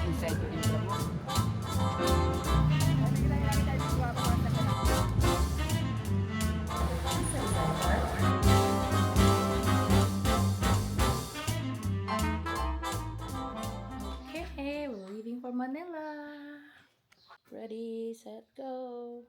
inside to Intramuros. Okay, we're leaving for Manila. Ready, set, go.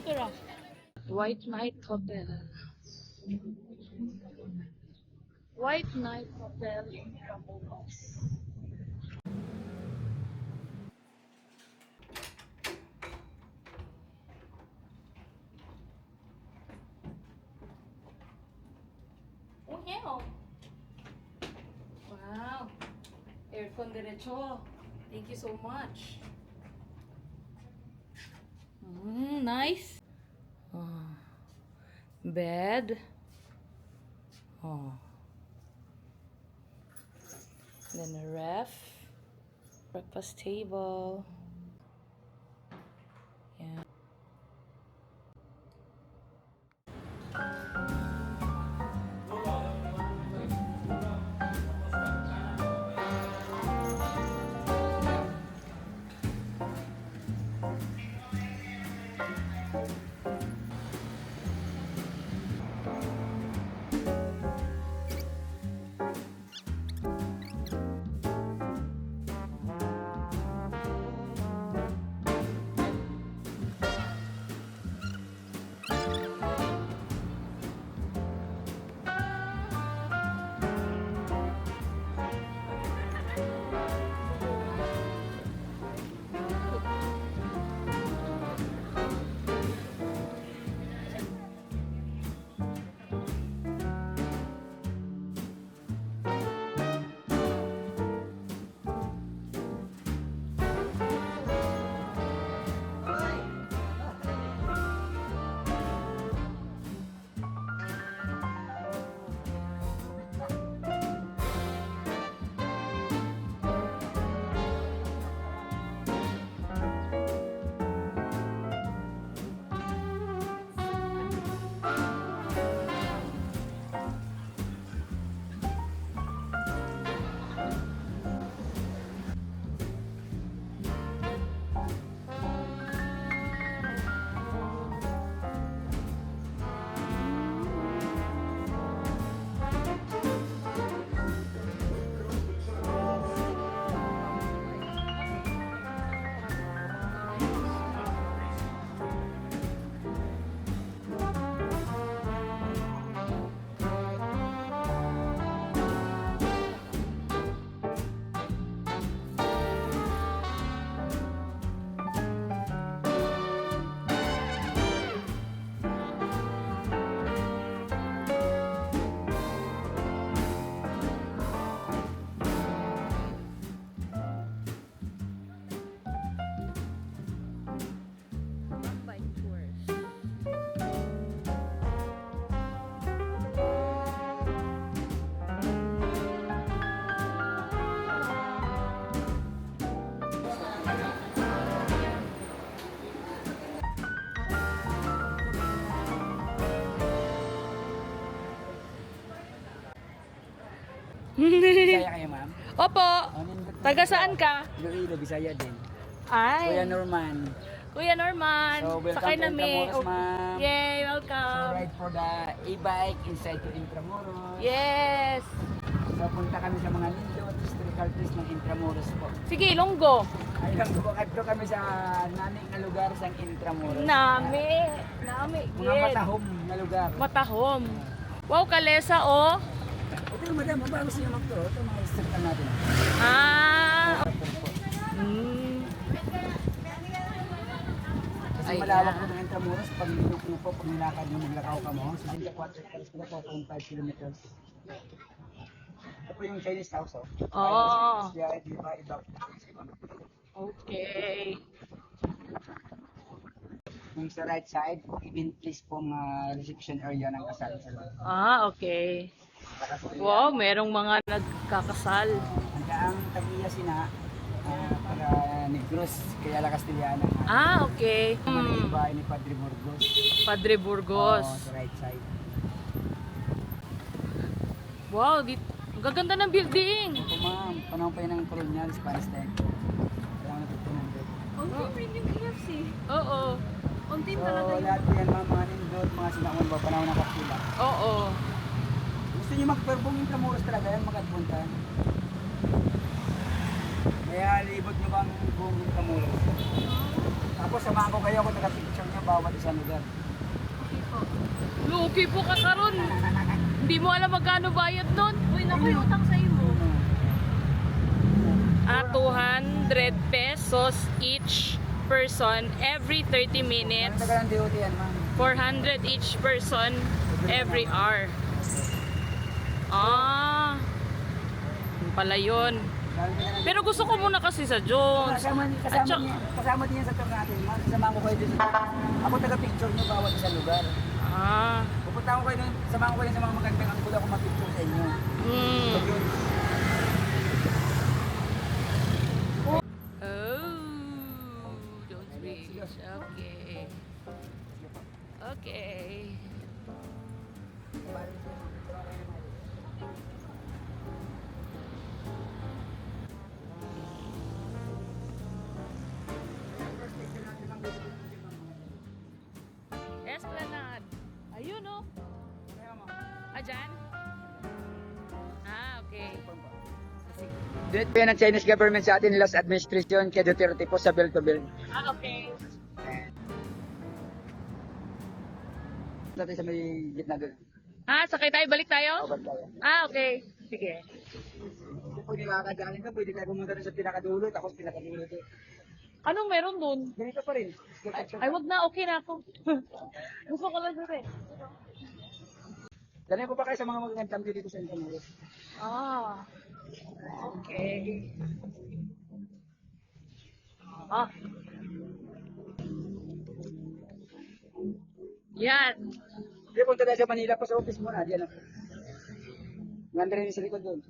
Tara. White Knight Hotel. White Knight Hotel in Intramuros. Oh, yeah. Wow. Aircon derecho. Thank you so much. Nice. Oh. Bed. Oh. Then a ref. Breakfast table. Yeah. Bisaya kayo, ma'am? Opo. Taga saan ka? Iloilo, Bisaya din. Ay. Kuya Norman. Kuya Norman. So, welcome Sakay to nami. Intramuros, ma'am. Yay, So, welcome. ride for the e-bike inside to Intramuros. Yes. So, punta kami sa mga nindot historical place ng Intramuros po. Sige, Ilonggo. Ayun, bukad ko kami sa naning nga lugar sa Intramuros. Nami. Mga Gid. matahom na lugar. Matahom. Wow, kalesa oh. Ito, madam, mabago siya mag-tour. Ito, mga historical natin. Ah. Ito po. Mm. lawak po ng Intramuros, pag nilakad nyo, maglakaw ka mo, sa 4.5 kilometers. Ito po yung Chinese house, oh. Oo. Yeah, iba. Okay. Yung sa right side, event place pong reception area ng kasal sa loob. Okay. Tapos, Wow, merong mga nagkakasal. ang tagiya sina para Negros, kaya la Castellana. Okay. Yung bahay ni Padre Burgos. Padre Burgos. Sa right side. Wow, ang gaganda ng building. Ito ma'am, panahon pa yun ng colonial, Spanish time. Kaya natutunan din. Unti rin yung KFC. Oo. Unti So, talaga yung... lahat po yan mga nindot, mga sinakon ba, panahon ng kapila. Oo. Gusto nyo mag-perform yung Intramuros talaga yan, magkatpunta. Kaya libot nyo bang buong Intramuros? Tapos samahan ko kayo kung naka-picture nyo bawat isang lugar. Okay po. Lugi po ka karon. Hindi mo alam magkano bayad nun. Uy, naku yung utang sa imo. 200 pesos each person every 30 minutes. Ang tagal ng DOT yan, ma'am. 400 each person every hour. Yun pala yun. Pero gusto ko muna kasi sa Jones. Kasama At saka- din yan sa tour natin, ma'am. Samahan ko kayo dito. Ako taga-picture nyo bawat isang lugar. Pupunta ko kayo dun, samahan ko kayo sa mga magandang anggulo ako mag-picture sa inyo. Mm. So, yun. Oh, Jones Beach. Okay. Okay. Esplanade. Ayun oh. Dyan? Okay. Dito po yan ang Chinese government sa atin, last administration, kaya Duterte po sa belt to belt. Okay. Natin sa may gitna doon. Sakay tayo, balik tayo? Bawat tayo. Okay. Sige. Kung nakakadaanin ka, pwede tayo pumunta doon sa pinakadulo, tapos pinakadulo doon. Anong meron dun? Ganito pa rin. Ay, wag na. Okay na ako. Gusto ko lang dito eh. Dali ko pa kayo sa mga magandang dito sa Intramuros. Okay. Yan. Hindi, punta tayo sa Manila pa sa office mo na. Diyan ako. Ganda rin sa likod doon.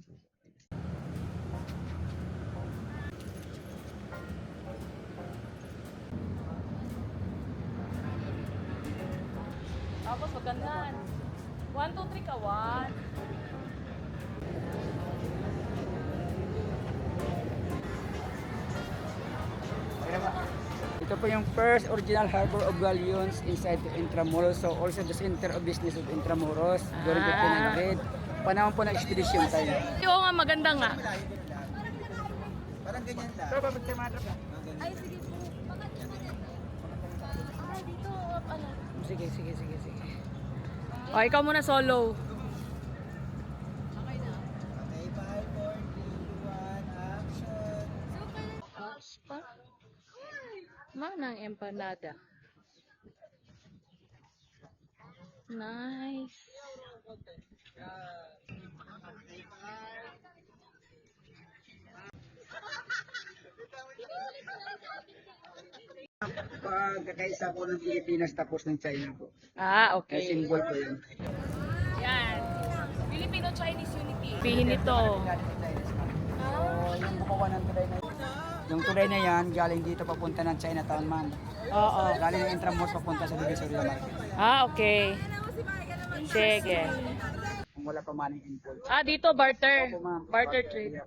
Tapos magandaan. 1, 2, 3 ka, 1. Ito po yung first original harbor of galleons inside the Intramuros. So also the center of business of Intramuros during 1500. Panahon po ng expedition time. Oo nga, maganda nga. Parang ganyan lang. So, babag tayo mga Ay, sige po. Dito, ano? Sige. O, ikaw muna solo. Okay, 5, 4, 3, 2, 1, action! Manang empanada. Nice. Pagkakaisa po ng Pilipinas tapos ng China po. Ah, Kaya okay. symbol po yun. Yan. Filipino-Chinese unity. Pihin ito. So, yung gumawa ng tulay na yung tulay na yan, galing dito papunta ng Chinatown, ma'am. Oo. Galing ng Intramuros papunta sa Divisoria Market. Okay. Sige. Kung wala pa maning impulse. Dito barter. Opo, ma'am. Barter trade.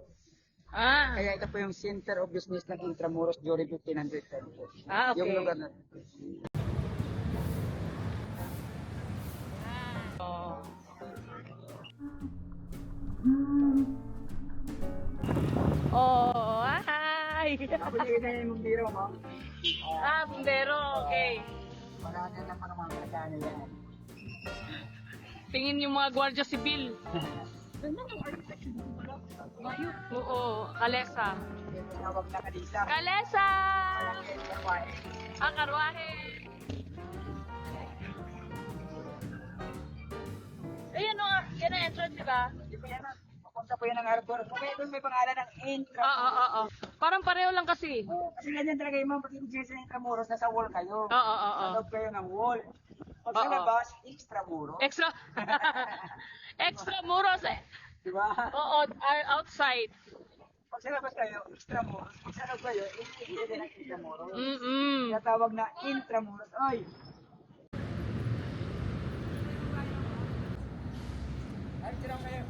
Kaya ito po yung center of business ng Intramuros during 1500 time po. Okay. Yung lugar na. Oh, hi. Ako din na yung biro mo. Bumbero. Okay. Marami na pa naman kasana yan. Tingin yung mga gwardiya sibil. Oo, kalesa. Tinawag na kanisa. Kalesa! Malaki, kawain. Ang karwahe. Ayan o, yan ang entrance, diba? Di ba yan na? Papunta po yan ng harbor. Kung may doon may pangalan ng Intra. Oo. Parang pareho lang kasi. Kasi ganyan talaga yung mga pag-ibigay sa Intramuros, nasa wall kayo. Oo. Sa loob kayo ng wall. Pag sa Oo. labas, Extramuros. Extra. Extra muros eh. Di ba? Oo, outside. Pag sa labas kayo, Extramuros. Pag sa loob kayo, hindi din ang Intramuros. Mm-mm. Tinatawag na Intramuros. Oy! Ay, tira kayo.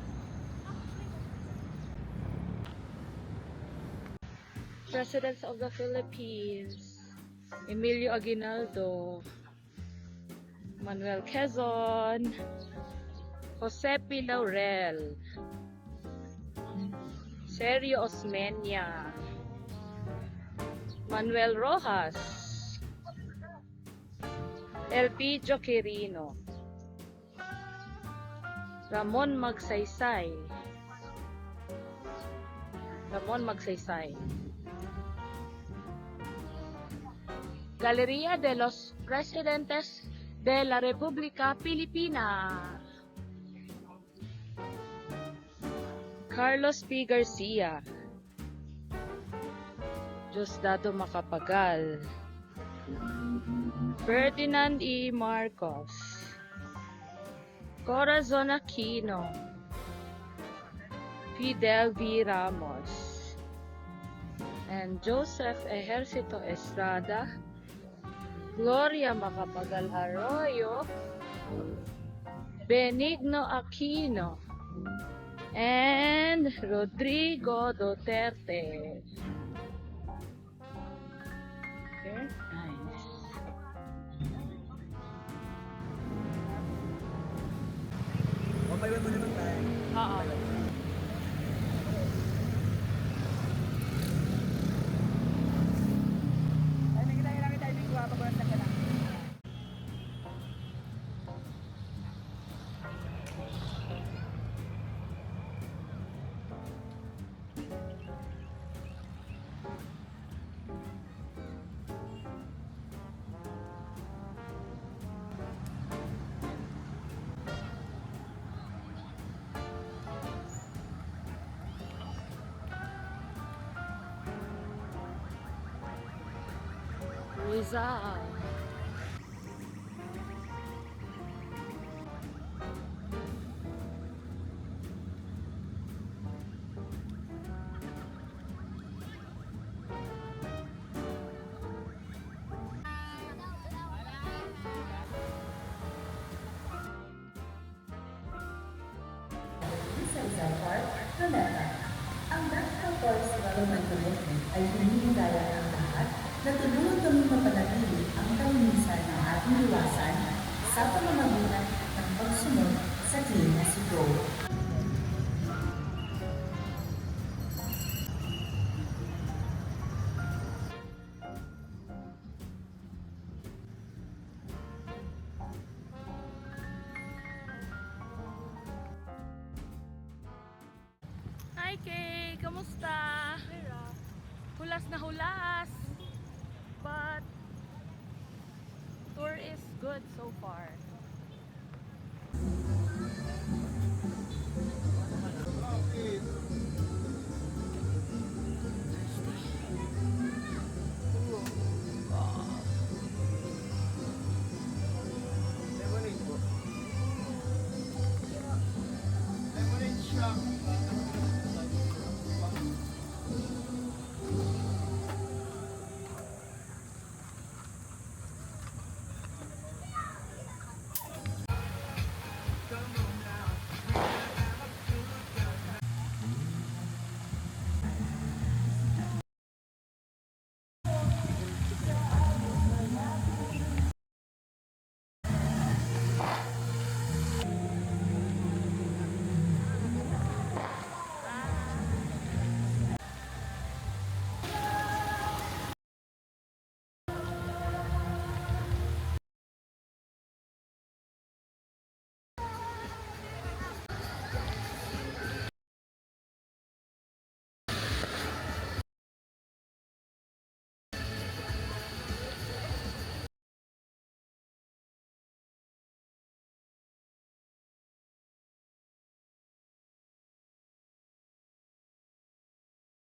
Presidents of the Philippines, Emilio Aguinaldo, Manuel Quezon, Jose P. Laurel, Sergio Osmeña, Manuel Rojas, Elpidio Quirino, Ramon Magsaysay, Galería de los Presidentes de la República Filipina, Carlos P. Garcia, Diosdado Macapagal, Ferdinand E. Marcos, Corazon Aquino, Fidel V. Ramos, and Joseph Ejercito Estrada, Gloria Macapagal Arroyo, Benigno Aquino, and Rodrigo Duterte. Very nice. Papayawan mo naman tayo. Oo. Ay, may kita tayo may guwapa ko ng tagala. Rizal. Sa Rizal Park, Luneta. Ang National Forest Development Commitment ay hinihintaya ng lahat na tulungan kami mapanatili ang kalinisan ng ating luwasan sa pamamagitan ng pagsunod sa Clean as You Go. Hi Kay! Kamusta? Hulas na hulas! But tour is good so far.